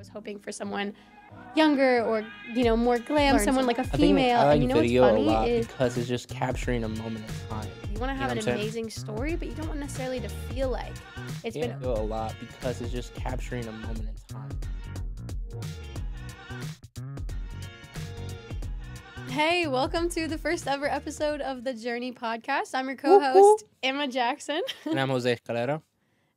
was hoping for someone younger or, more glam, someone like a I think female. I like and what's video a funny lot is because it's just capturing a moment in time. you want to have know an what I'm saying? amazing story, but you don't want necessarily to feel like it's Yeah, been. video a lot because it's just capturing a moment in time. Hey, welcome to the first ever episode of the Journey podcast. I'm your co-host, Emma Jackson. And I'm Jose Calero.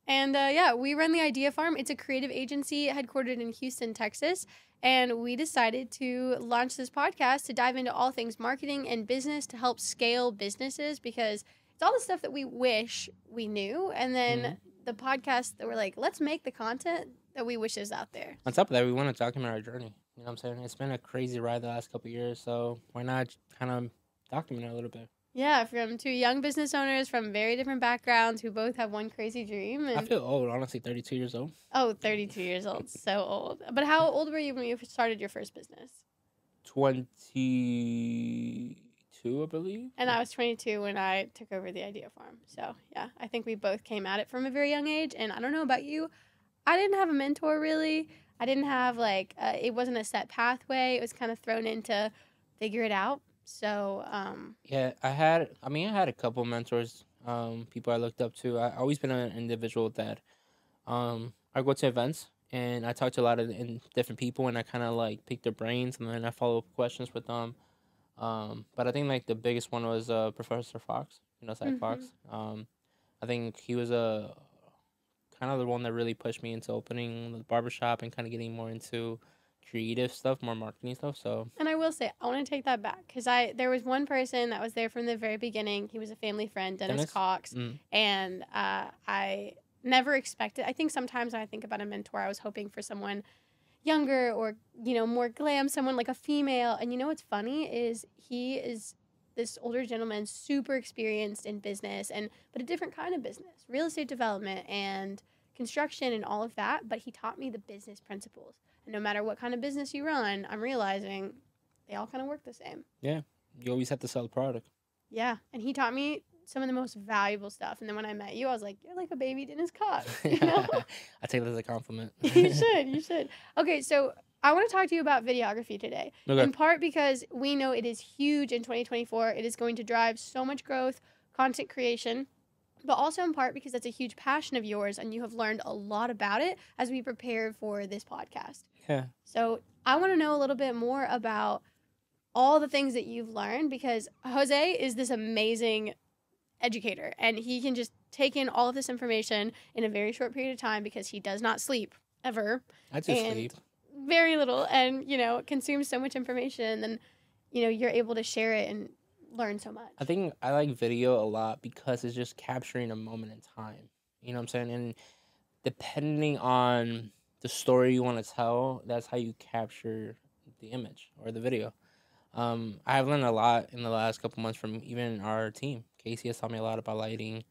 And we run the Idea Farm. It's a creative agency headquartered in Houston, Texas. And we decided to launch this podcast to dive into all things marketing and business to help scale businesses, because it's all the stuff that we wish we knew. And then the podcast that we're like, let's make the content that we wish is out there. On top of that, we want to document our journey. You know what I'm saying? It's been a crazy ride the last couple of years, so why not kind of document it a little bit? Yeah, from two young business owners from very different backgrounds who both have one crazy dream. I feel old, honestly, 32 years old. Oh, 32 years old. So old. But how old were you when you started your first business? 22, I believe. And I was 22 when I took over the Idea Farm. So, yeah, I think we both came at it from a very young age. And I don't know about you, I didn't have a mentor, really. I didn't have, it wasn't a set pathway. It was kind of thrown in to figure it out. So, Yeah, I had a couple mentors, people I looked up to. I always been an individual that, I go to events and I talk to a lot of different people and I kind of pick their brains and then I follow up questions with them. But I think the biggest one was Professor Fox, Zach Fox. I think he was kind of the one that really pushed me into opening the barbershop and kind of getting more into creative stuff, more marketing stuff. So, and I will say, I want to take that back, because there was one person that was there from the very beginning. He was a family friend, Dennis Cox, and I never expected. I think sometimes when I think about a mentor, I was hoping for someone younger or more glam, someone like a female. And what's funny is he is this older gentleman, super experienced in business, but a different kind of business, real estate development and construction and all of that. But he taught me the business principles. And no matter what kind of business you run, I'm realizing they all kind of work the same. Yeah, you always have to sell the product. Yeah, and he taught me some of the most valuable stuff. And then when I met you, I was like, you're like a baby Dennis Cox. I take that as a compliment. You should. Okay, so I want to talk to you about videography today. Okay. In part because we know it is huge in 2024. It is going to drive so much growth, content creation, but also in part because that's a huge passion of yours and you have learned a lot about it as we prepare for this podcast. Yeah. So I want to know a little bit more about all the things that you've learned, because Jose is this amazing educator and he can just take in all of this information in a very short period of time because he does not sleep ever. I do sleep. Very little, and consumes so much information, and then you're able to share it and learn so much. I think I like video a lot because it's just capturing a moment in time. You know what I'm saying? And depending on the story you want to tell, that's how you capture the image or the video. I have learned a lot in the last couple months from even our team. Casey has taught me a lot about lighting,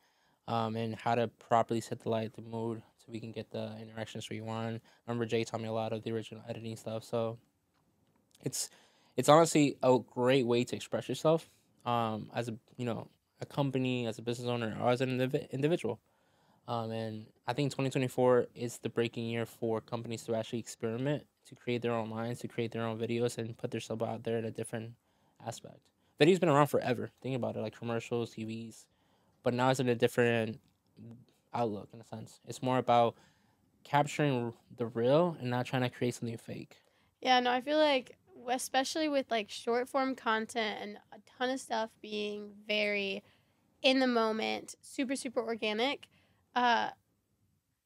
and how to properly set the light, the mood, so we can get the interactions we want. I remember Jay taught me a lot of the original editing stuff. So it's honestly a great way to express yourself, as a company, as a business owner, or as an individual. And I think 2024 is the breaking year for companies to actually experiment, to create their own lines, to create their own videos, and put themselves out there in a different aspect. Video's been around forever. Think about it, like commercials, TVs, but now it's in a different outlook, in a sense. It's more about capturing the real and not trying to create something fake. Yeah, no, I feel like, especially with short form content and a ton of stuff being very in the moment, super, super organic,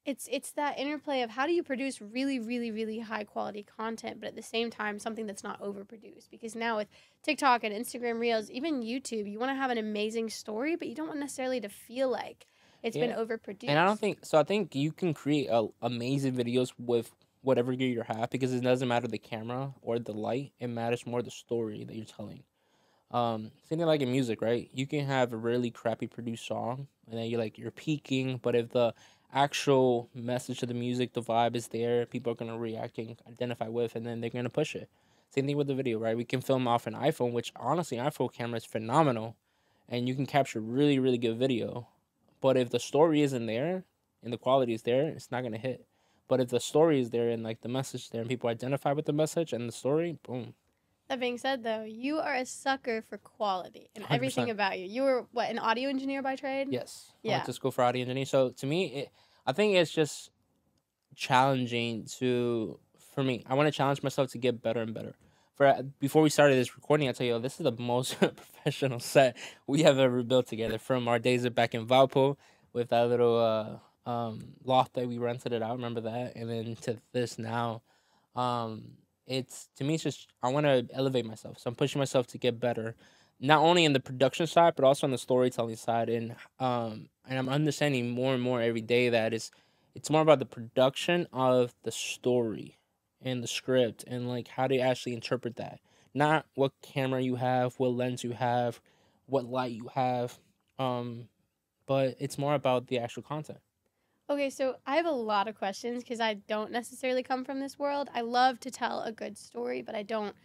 it's that interplay of how do you produce really, really, really high quality content, but at the same time, something that's not overproduced. Because now with TikTok and Instagram Reels, even YouTube, you want to have an amazing story, but you don't want necessarily to feel like it's been overproduced. And I think you can create amazing videos with whatever gear you have, because it doesn't matter the camera or the light. It matters more the story that you're telling. Same thing like in music, right? You can have a really crappy produced song, and then you're peaking, but if the actual message of the music, the vibe is there, people are gonna react and identify with, and then they're gonna push it. Same thing with the video, right? We can film off an iPhone, which honestly, iPhone camera is phenomenal, and you can capture really, really good video. But if the story isn't there and the quality is there, it's not gonna hit. But if the story is there and like the message there and people identify with the message and the story, boom. That being said, though, you are a sucker for quality and 100%. everything about you. You were what, an audio engineer by trade? Yes. I Yeah. went to school for audio engineering. So to me, I think it's just challenging for me. I want to challenge myself to get better and better. Before we started this recording, I tell you, this is the most professional set we have ever built together. From our days back in Valpo with that little loft that we rented it out. Remember that? And then to this now. It's to me, it's just I want to elevate myself, so I'm pushing myself to get better, not only in the production side but also on the storytelling side, and I'm understanding more and more every day that it's more about the production of the story and the script and like how to actually interpret that, not what camera you have, what lens you have, what light you have, but it's more about the actual content. Okay, so I have a lot of questions because I don't necessarily come from this world. I love to tell a good story, but I don't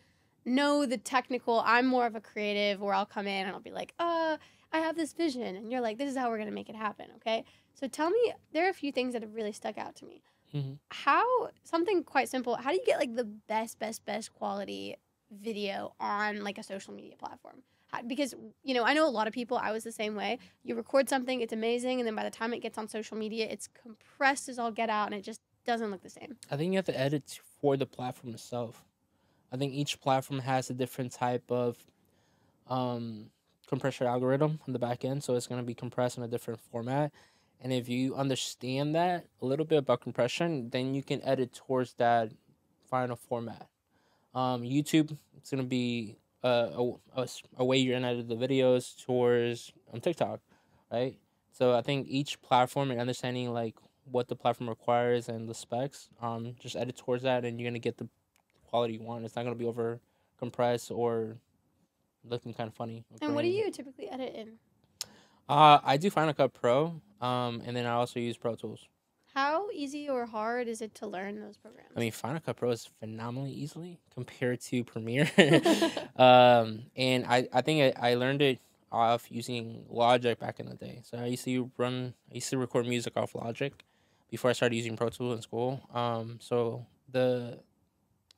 know the technical. I'm more of a creative where I'll come in and I'll be like, I have this vision. And you're like, this is how we're going to make it happen, okay? So tell me, there are a few things that have really stuck out to me. Mm-hmm. Something quite simple, how do you get like the best quality video on like a social media platform? Because, I know a lot of people, I was the same way. You record something, it's amazing, and then by the time it gets on social media, it's compressed as all get out, and it just doesn't look the same. I think you have to edit for the platform itself. I think each platform has a different type of compression algorithm on the back end, so it's going to be compressed in a different format. And if you understand that, a little bit about compression, then you can edit towards that final format. YouTube, it's going to be a way you're gonna edit the videos towards TikTok, right? So I think each platform and understanding like what the platform requires and the specs, just edit towards that, and you're gonna get the quality you want. It's not gonna be over compressed or looking kind of funny. And what do you typically edit in? I do Final Cut Pro, and then I also use Pro Tools. How easy or hard is it to learn those programs? I mean, Final Cut Pro is phenomenally easily compared to Premiere. And I think I learned it off using Logic back in the day. So I used to record music off Logic before I started using Pro Tools in school. So the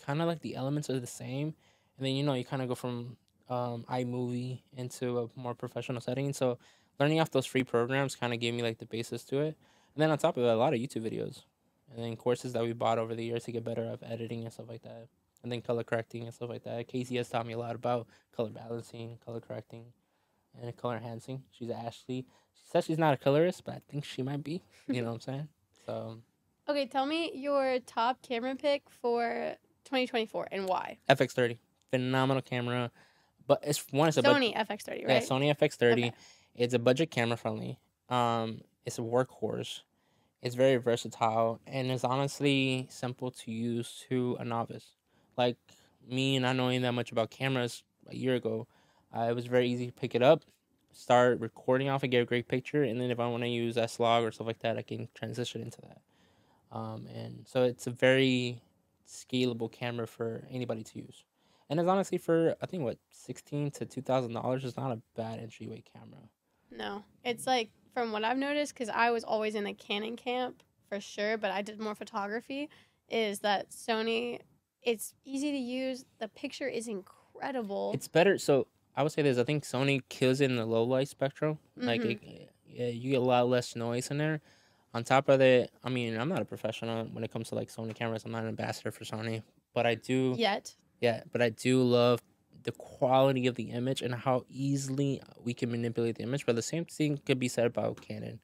kind of like the elements are the same. And then, you kind of go from iMovie into a more professional setting. So learning off those free programs kind of gave me like the basis to it. And then on top of it, a lot of YouTube videos. And then courses that we bought over the years to get better at editing and stuff like that. And then color correcting and stuff like that. Casey has taught me a lot about color balancing, color correcting, and color enhancing. She's Ashley. She says she's not a colorist, but I think she might be. You know what I'm saying? So. Okay, tell me your top camera pick for 2024 and why. FX30. Phenomenal camera. But it's Sony FX30, right? Yeah, Sony FX30. Okay. It's a budget camera friendly. It's a workhorse. It's very versatile, and it's honestly simple to use to a novice. Like me, not knowing that much about cameras a year ago, it was very easy to pick it up, start recording off, and get a great picture, and then if I want to use S-Log or stuff like that, I can transition into that. And so it's a very scalable camera for anybody to use. And it's honestly for, I think, $1,600 to $2,000 is not a bad entryway camera. No, it's like, from what I've noticed, because I was always in the Canon camp for sure, but I did more photography, is that Sony, it's easy to use. The picture is incredible. It's better. So I would say this. I think Sony kills it in the low light spectrum. Mm-hmm. Like you get a lot less noise in there. On top of it, I mean, I'm not a professional when it comes to like Sony cameras. I'm not an ambassador for Sony, but I do. Yet. Yeah, but I do love the quality of the image and how easily we can manipulate the image. But the same thing could be said about Canon.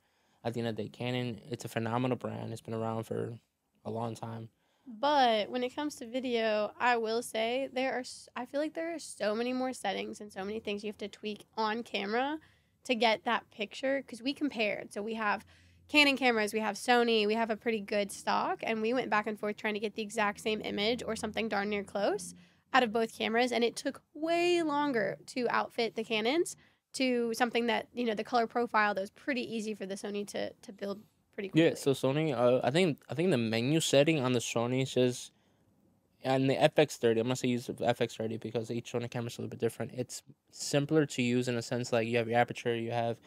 At the end of the day, Canon, it's a phenomenal brand. It's been around for a long time. But when it comes to video, I will say I feel like there are so many more settings and so many things you have to tweak on camera to get that picture. Because we compared. So we have Canon cameras, we have Sony, we have a pretty good stock. And we went back and forth trying to get the exact same image or something darn near close out of both cameras, and it took way longer to outfit the Canons to something that, the color profile that was pretty easy for the Sony to build pretty quickly. Yeah, so Sony, I think the menu setting on the Sony says, and the FX30, I'm going to use the FX30 because each Sony camera is a little bit different. It's simpler to use in a sense, like you have your aperture, you have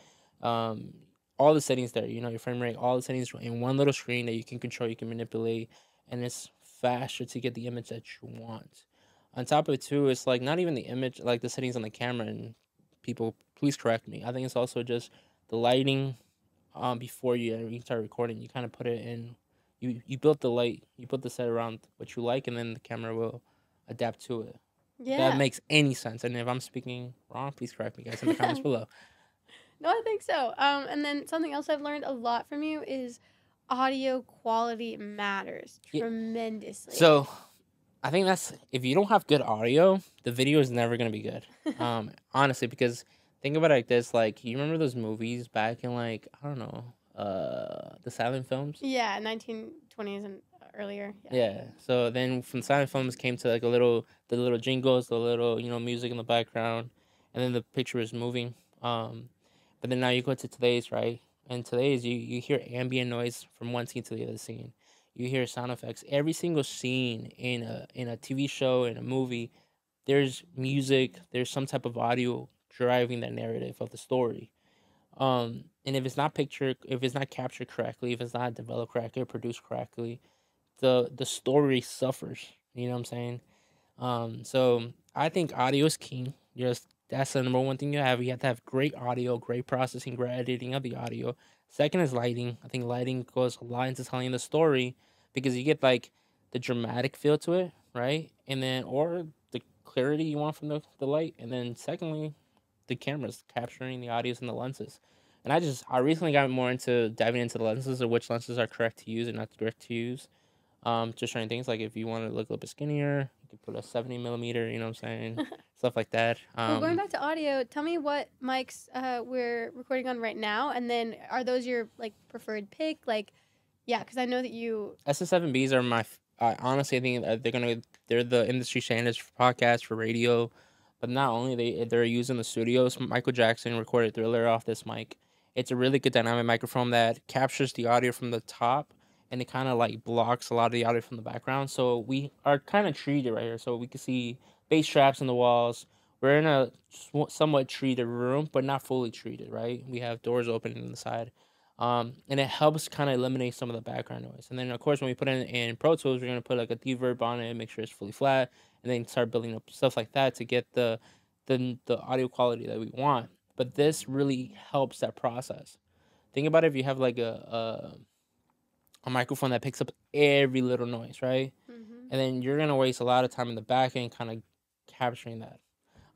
all the settings there. Your frame rate, all the settings in one little screen that you can control, you can manipulate, and it's faster to get the image that you want. On top of it too, it's like not even the image, like the settings on the camera. And people, please correct me. I think it's also just the lighting. Before you start recording, you kind of put it in. You built the light, you put the set around what you like, and then the camera will adapt to it. Yeah. That makes any sense. And if I'm speaking wrong, please correct me, guys, in the comments below. No, I think so. And then something else I've learned a lot from you is audio quality matters tremendously. So, I think that's, if you don't have good audio, the video is never gonna be good. Honestly, because think about it like this: like, you remember those movies back in, like, I don't know, the silent films? Yeah, 1920s and earlier. Yeah. So then from silent films came to like the little jingles, the little music in the background, and then the picture is moving. But then now you go to today's, right? And today's you hear ambient noise from one scene to the other scene. You hear sound effects. Every single scene in a TV show, in a movie, there's music. There's some type of audio driving that narrative of the story. And if it's not captured correctly, if it's not developed correctly or produced correctly, the story suffers. You know what I'm saying? So I think audio is key. That's the number one thing you have. You have to have great audio, great processing, great editing of the audio. Second is lighting. I think lighting goes a lot into telling the story, because you get like the dramatic feel to it, right? And then, or the clarity you want from the light. And then secondly, the cameras capturing the audios and the lenses. And I recently got more into diving into the lenses, or which lenses are correct to use and not correct to use. Just showing things like, if you want to look a little bit skinnier, you can put a 70 millimeter, you know what I'm saying? Stuff like that. Well, going back to audio, tell me what mics we're recording on right now, and then are those your like preferred pick? Like, yeah, because I know that you SS7Bs are my. Honestly, I think they're the industry standards for podcasts, for radio, but not only they're used in the studios. Michael Jackson recorded Thriller off this mic. It's a really good dynamic microphone that captures the audio from the top, and it kind of like blocks a lot of the audio from the background. So we are kind of treated right here. So we can see bass traps in the walls. We're in a somewhat treated room, but not fully treated, right? We have doors open on the side. And it helps kind of eliminate some of the background noise. And then, of course, when we put it in Pro Tools, we're going to put like a reverb on it, make sure it's fully flat, and then start building up stuff like that to get the audio quality that we want. But this really helps that process. Think about it, if you have like a microphone that picks up every little noise, right? Mm-hmm. And then you're going to waste a lot of time in the back end kind of capturing that.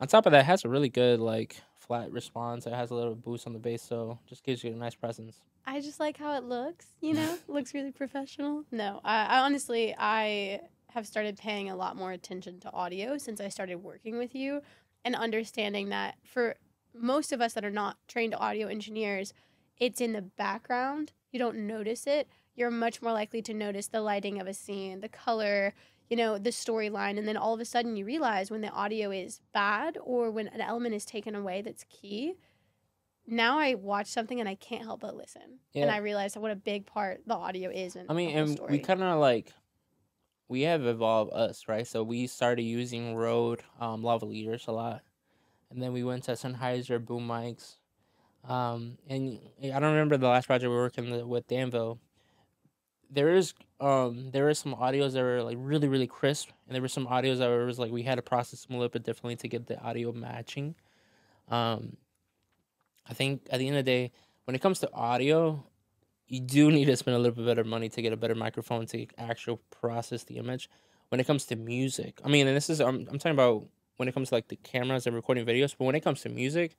On top of that, it has a really good like flat response. It has a little boost on the bass, so just gives you a nice presence. I just like how it looks, looks really professional. No, I honestly, I have started paying a lot more attention to audio since I started working with you, and understanding that for most of us that are not trained audio engineers, it's in the background. You don't notice it. You're much more likely to notice the lighting of a scene, the color, the storyline, and then all of a sudden you realize when the audio is bad or when an element is taken away that's key. Now I watch something and I can't help but listen. Yeah. And I realize what a big part the audio is in the whole story. We kind of like, we have evolved us, right? So we started using Rode lavaliers a lot. And then we went to Sennheiser boom mics. And I don't remember the last project we were working with Danville. There is some audios that were like really, really crisp, and there were some audios that was like we had to process them a little bit differently to get the audio matching. I think at the end of the day, when it comes to audio, you do need to spend a little bit better money to get a better microphone to actually process the image. When it comes to music, I mean, and this is I'm talking about when it comes to like the cameras and recording videos, but when it comes to music,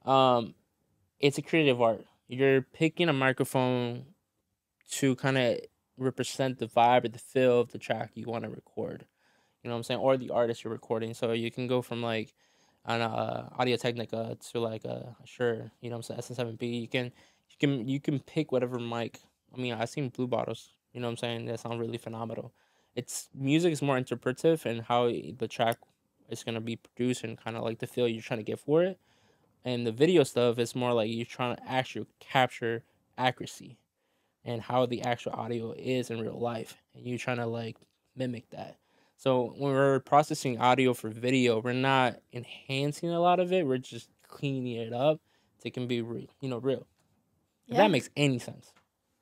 it's a creative art. You're picking a microphone to kind of represent the vibe or the feel of the track you want to record. You know what I'm saying? Or the artist you're recording. So you can go from like an Audio Technica to like a Shure, you know what I'm saying, SS7B. You can pick whatever mic. I mean, I've seen Blue Bottles, you know what I'm saying, that sound really phenomenal. Music is more interpretive and how the track is going to be produced and kind of like the feel you're trying to get for it. And the video stuff is more like you're trying to actually capture accuracy and how the actual audio is in real life, and you trying to like mimic that. So when we're processing audio for video, we're not enhancing a lot of it. We're just cleaning it up so it can be real. If that makes any sense.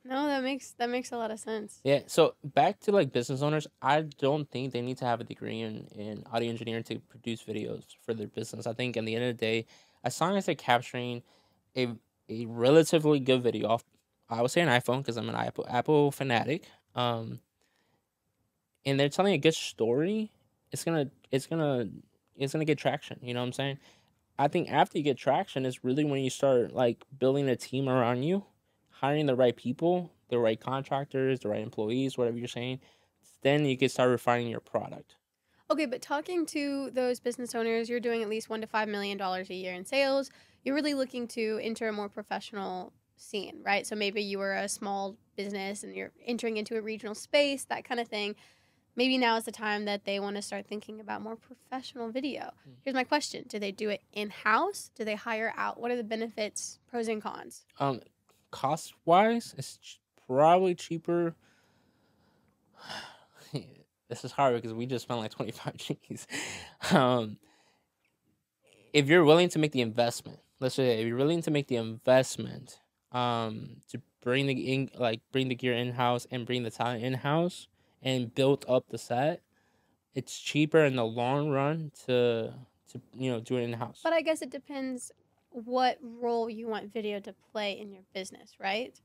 No, that makes a lot of sense. Yeah. So back to like business owners, I don't think they need to have a degree in audio engineering to produce videos for their business. I think in the end of the day, as long as they're capturing a a relatively good video off, I would say an iPhone because I'm an Apple fanatic. Um, and they're telling a good story, it's gonna get traction. You know what I'm saying? I think after you get traction is really when you start like building a team around you, hiring the right people, the right contractors, the right employees, whatever you're saying. Then you can start refining your product. Okay, but talking to those business owners, you're doing at least $1 to $5 million a year in sales. You're really looking to enter a more professional scene, right? So maybe you were a small business and you're entering into a regional space, that kind of thing. Maybe now is the time that they want to start thinking about more professional video. Here's my question. Do they do it in-house? Do they hire out? What are the benefits, pros and cons? Cost wise, it's probably cheaper. This is hard because we just spent like 25 G's. If you're willing to make the investment, let's say if you're willing to make the investment, to bring the gear in house and bring the talent in house and build up the set, it's cheaper in the long run to do it in house. But I guess it depends what role you want video to play in your business, right?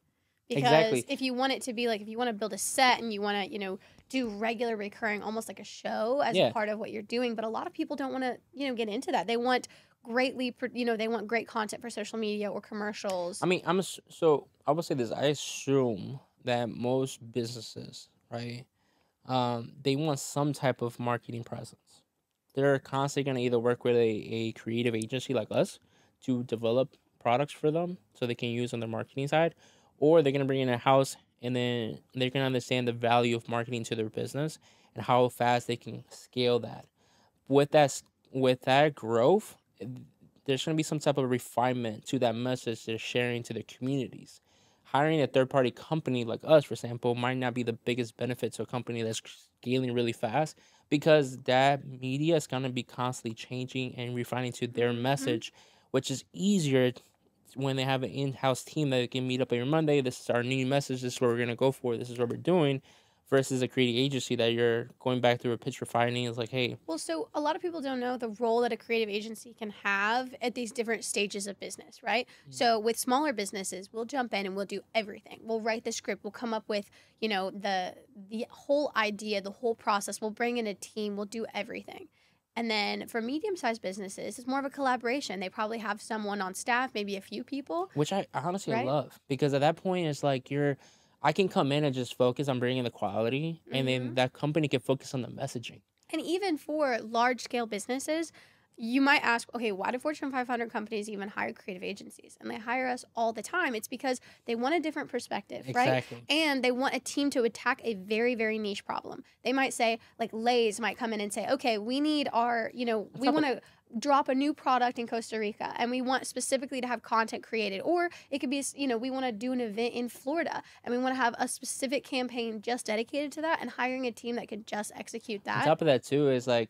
Because exactly. if you want it to be like, if you want to build a set and you want to, do regular recurring, almost like a show as a part of what you're doing. But a lot of people don't want to, get into that. They want they want great content for social media or commercials. I mean, so I would say this. I assume that most businesses, right, they want some type of marketing presence. They're constantly going to either work with a creative agency like us to develop products for them so they can use on their marketing side, or they're going to bring in a house and then they're going to understand the value of marketing to their business and how fast they can scale that. With that growth, there's going to be some type of refinement to that message they're sharing to their communities. Hiring a third-party company like us, for example, might not be the biggest benefit to a company that's scaling really fast because that media is going to be constantly changing and refining to their message, which is easier when they have an in-house team that can meet up every Monday. This is our new message. This is what we're going to go for. This is what we're doing. Versus a creative agency that you're going back through a pitch refining. It's like, hey. Well, so a lot of people don't know the role that a creative agency can have at these different stages of business, right? Mm-hmm. So with smaller businesses, we'll jump in and we'll do everything. We'll write the script. We'll come up with, the whole idea, the whole process. We'll bring in a team. We'll do everything. And then for medium-sized businesses, it's more of a collaboration. They probably have someone on staff, maybe a few people. Which I honestly love because at that point, it's like I can come in and just focus on bringing the quality, and then that company can focus on the messaging. And even for large-scale businesses, you might ask, okay, why do Fortune 500 companies even hire creative agencies? And they hire us all the time. It's because they want a different perspective, right? And they want a team to attack a very, very niche problem. They might say, like Lay's might come in and say, okay, we need our, we want to drop a new product in Costa Rica and we want specifically to have content created. Or it could be, we want to do an event in Florida and we want to have a specific campaign just dedicated to that and hiring a team that can just execute that. On top of that too is like,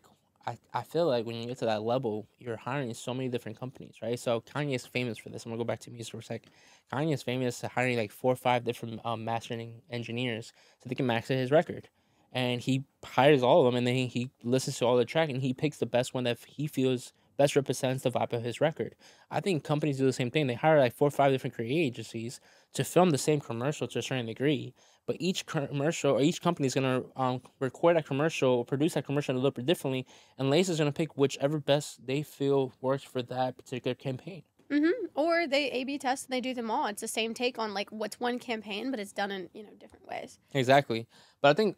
I feel like when you get to that level, you're hiring so many different companies, right? So Kanye is famous for this. I'm going to go back to music for a second. Kanye is famous for hiring like 4 or 5 different mastering engineers so they can master his record. And he hires all of them, and then he listens to all the track, and he picks the best one that he feels best represents the vibe of his record. I think companies do the same thing. They hire like 4 or 5 different creative agencies to film the same commercial to a certain degree. But each commercial or each company is going to record that commercial or produce that commercial a little bit differently. And Lay's is going to pick whichever best they feel works for that particular campaign. Mm-hmm. Or they A/B test and they do them all. It's the same take on like what's one campaign, but it's done in different ways. Exactly. But I think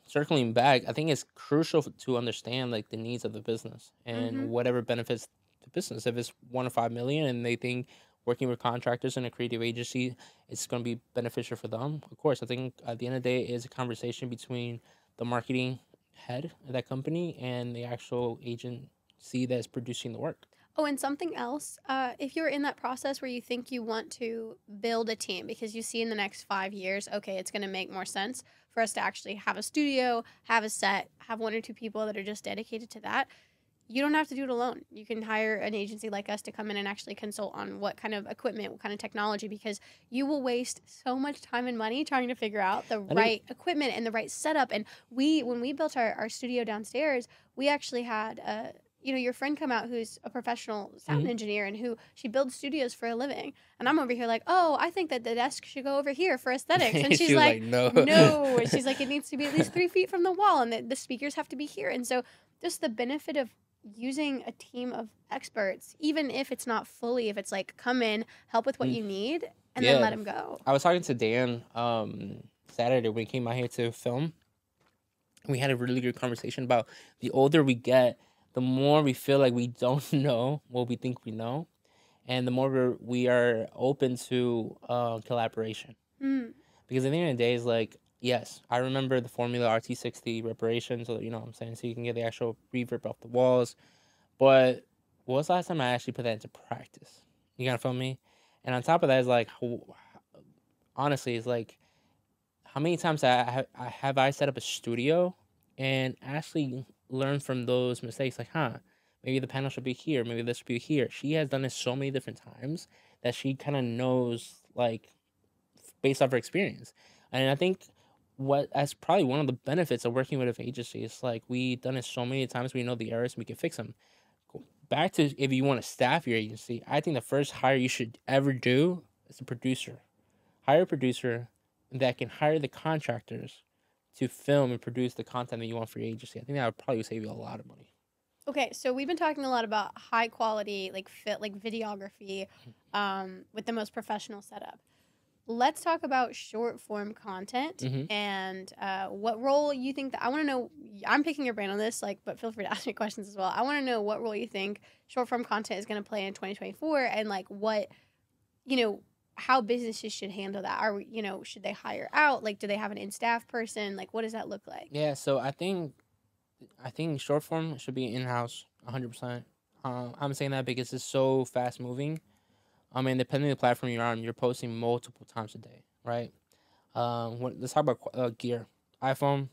circling back, I think it's crucial to understand like the needs of the business and whatever benefits the business. If it's $1 to $5 million and they think working with contractors in a creative agency, it's going to be beneficial for them. Of course, I think at the end of the day, it's a conversation between the marketing head of that company and the actual agency that's producing the work. Oh, and something else, if you're in that process where you think you want to build a team because you see in the next 5 years, okay, it's going to make more sense for us to actually have a studio, have a set, have 1 or 2 people that are just dedicated to that, you don't have to do it alone. You can hire an agency like us to come in and actually consult on what kind of equipment, what kind of technology, because you will waste so much time and money trying to figure out the right equipment and the right setup. And when we built our studio downstairs, we actually had your friend come out who's a professional sound engineer and who she builds studios for a living. And I'm over here like, oh, I think that the desk should go over here for aesthetics. And she's like, no. She's like, it needs to be at least 3 feet from the wall and the speakers have to be here. And so just the benefit of using a team of experts, even if it's not fully, if it's like, come in, help with what you need, and then let them go. I was talking to Dan Saturday when he came out here to film. We had a really good conversation about the older we get, the more we feel like we don't know what we think we know, and the more we are open to collaboration. Because at the end of the day, it's like, yes, I remember the Formula RT60 reparation, so you know what I'm saying, so you can get the actual reverb off the walls. But when was the last time I actually put that into practice? You gotta feel me? And on top of that, is like, honestly, it's like, how many times have I set up a studio and actually learn from those mistakes? Like, maybe the panel should be here, maybe this should be here. She has done it so many different times that she kind of knows, like, based off her experience. And I think that's probably one of the benefits of working with an agency. It's like, we've done it so many times, we know the errors, and we can fix them. Back to if you want to staff your agency, I think the first hire you should ever do is a producer. Hire a producer that can hire the contractors to film and produce the content that you want for your agency. I think that would probably save you a lot of money. Okay, so we've been talking a lot about high quality, like videography, with the most professional setup. Let's talk about short form content and what role you think that I want to know. I'm picking your brain on this, but feel free to ask me questions as well. I want to know what role you think short form content is going to play in 2024, and like what, how businesses should handle that. Should they hire out? Like, do they have an in-staff person? Like, what does that look like? Yeah, so I think short form should be in-house 100%. I'm saying that because it's so fast moving. I mean, depending on the platform you're on, you're posting multiple times a day, right? Let's talk about gear. iPhone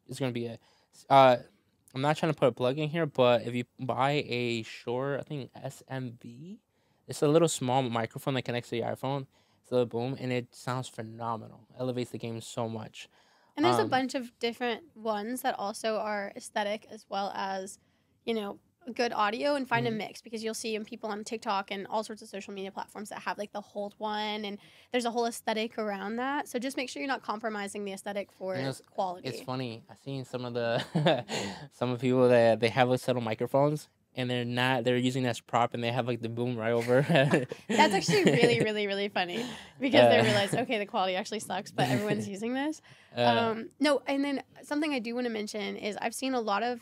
is going to be I'm not trying to put a plug in here, but if you buy a Shure, I think SMV, it's a little small microphone that connects to your iPhone. It's a little boom, and it sounds phenomenal. Elevates the game so much. And there's a bunch of different ones that also are aesthetic as well as, good audio, and find a mix, because you'll see people on TikTok and all sorts of social media platforms that have like the Hold one, and there's a whole aesthetic around that. So just make sure you're not compromising the aesthetic for quality. It's funny. I've seen some of the people that they have like subtle microphones, and they're using that as prop, and they have like the boom right over. That's actually really, really, really funny, because they realize, okay, the quality actually sucks, but everyone's using this. No, and then something I do want to mention is I've seen a lot of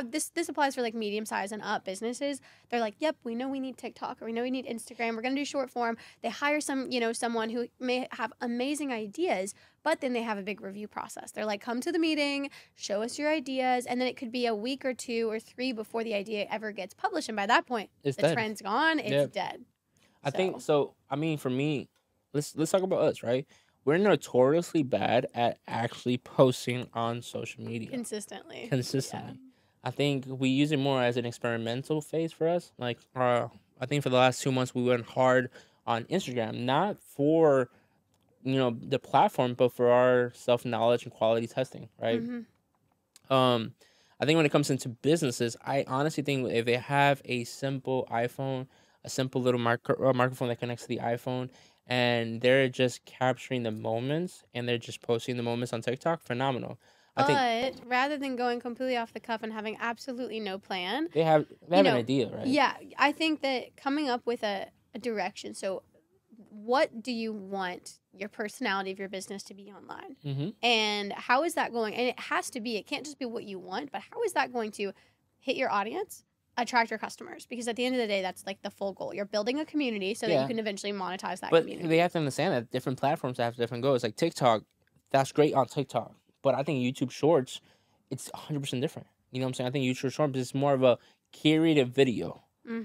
this applies for like medium size and up businesses. They're like, yep, we know we need TikTok, or we know we need Instagram. We're going to do short form. They hire someone who may have amazing ideas, but then they have a big review process. They're like, come to the meeting, show us your ideas. And then it could be a week or 2 or 3 before the idea ever gets published. And by that point, the trend's gone. It's dead. I think so. I mean, for me, let's talk about us, right? We're notoriously bad at actually posting on social media. Consistently. Yeah. I think we use it more as an experimental phase for us. Like, I think for the last 2 months, we went hard on Instagram, not for, the platform, but for our self-knowledge and quality testing, right? I think when it comes into businesses, I honestly think if they have a simple iPhone, a simple little microphone that connects to the iPhone, and they're just capturing the moments and they're just posting the moments on TikTok, phenomenal. But rather than going completely off the cuff and having absolutely no plan, they have an idea, right? Yeah, I think that coming up with a direction. So, what do you want your personality of your business to be online, and how is that going? And it has to be. It can't just be what you want, but how is that going to hit your audience, attract your customers? Because at the end of the day, that's like the full goal. You're building a community so that you can eventually monetize that community. But they have to understand that different platforms have different goals. Like TikTok, that's great on TikTok. But I think YouTube Shorts, it's 100% different. You know what I'm saying? I think YouTube Shorts is more of a curated video,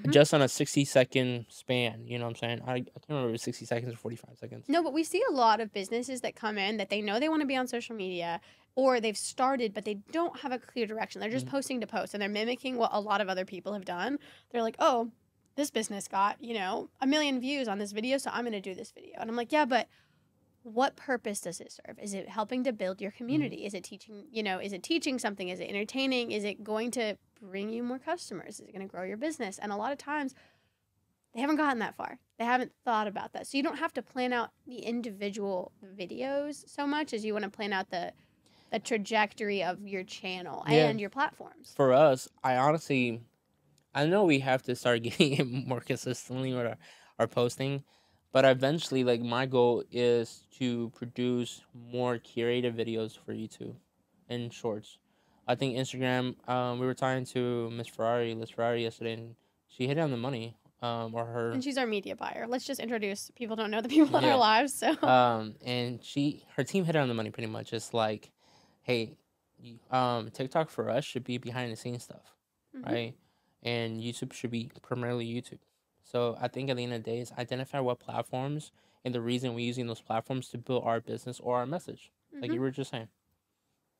just on a 60-second span. You know what I'm saying? I can't remember if it was 60 seconds or 45 seconds. No, but we see a lot of businesses that come in that they know they want to be on social media. or they've started but they don't have a clear direction. They're just posting to post, and they're mimicking what a lot of other people have done. They're like, oh, this business got, 1 million views on this video, so I'm going to do this video. And I'm like, yeah, but what purpose does it serve? Is it helping to build your community? Is it teaching, is it teaching something? Is it entertaining? Is it going to bring you more customers? Is it going to grow your business? And a lot of times they haven't gotten that far. They haven't thought about that. So you don't have to plan out the individual videos so much as you want to plan out the trajectory of your channel and your platforms. For us, I know we have to start getting it more consistently with our posting, but eventually, like, my goal is to produce more curated videos for YouTube and shorts. I think Instagram, we were talking to Liz Ferrari yesterday, and she hit it on the money. And she's our media buyer. Let's just introduce, people don't know the people in our lives, so. And her team hit it on the money pretty much. It's like, hey, TikTok for us should be behind the scenes stuff, right? And YouTube should be primarily YouTube. So I think at the end of the day is identify what platforms and the reason we're using those platforms to build our business or our message, like you were just saying.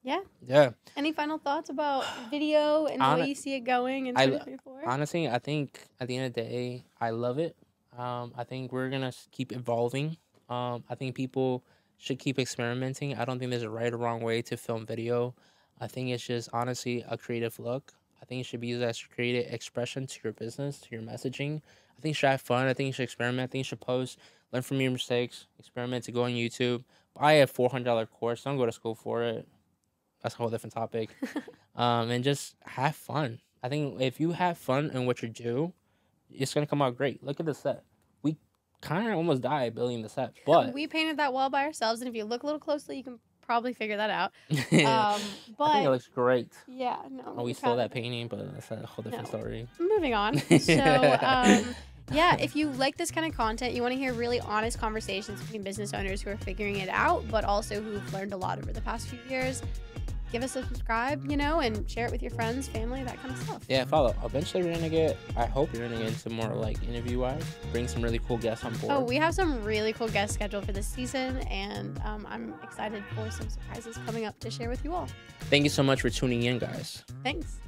Yeah. Any final thoughts about video and the way you see it going in 2024? Honestly, I think at the end of the day, I love it. I think we're going to keep evolving. I think people should keep experimenting. I don't think there's a right or wrong way to film video. I think it's just honestly a creative look. I think it should be used as a creative expression to your business, to your messaging. I think you should have fun. I think you should experiment. I think you should post, learn from your mistakes, experiment to go on YouTube. Buy a $400 course. Don't go to school for it. That's a whole different topic. And just have fun. I think if you have fun in what you do, it's going to come out great. Look at the set. We kind of almost died building the set, but we painted that wall by ourselves. And if you look a little closely, you can probably figure that out. But I think it looks great. Yeah, no. We stole that painting, but that's a whole different story. Moving on. So, yeah, if you like this kind of content, you want to hear really honest conversations between business owners who are figuring it out, but also who've learned a lot over the past few years, give us a subscribe, and share it with your friends, family, that kind of stuff. Yeah, follow. Eventually I hope you're going to get into more like interview-wise, bring some really cool guests on board. Oh, we have some really cool guests scheduled for this season, and I'm excited for some surprises coming up to share with you all. Thank you so much for tuning in, guys. Thanks.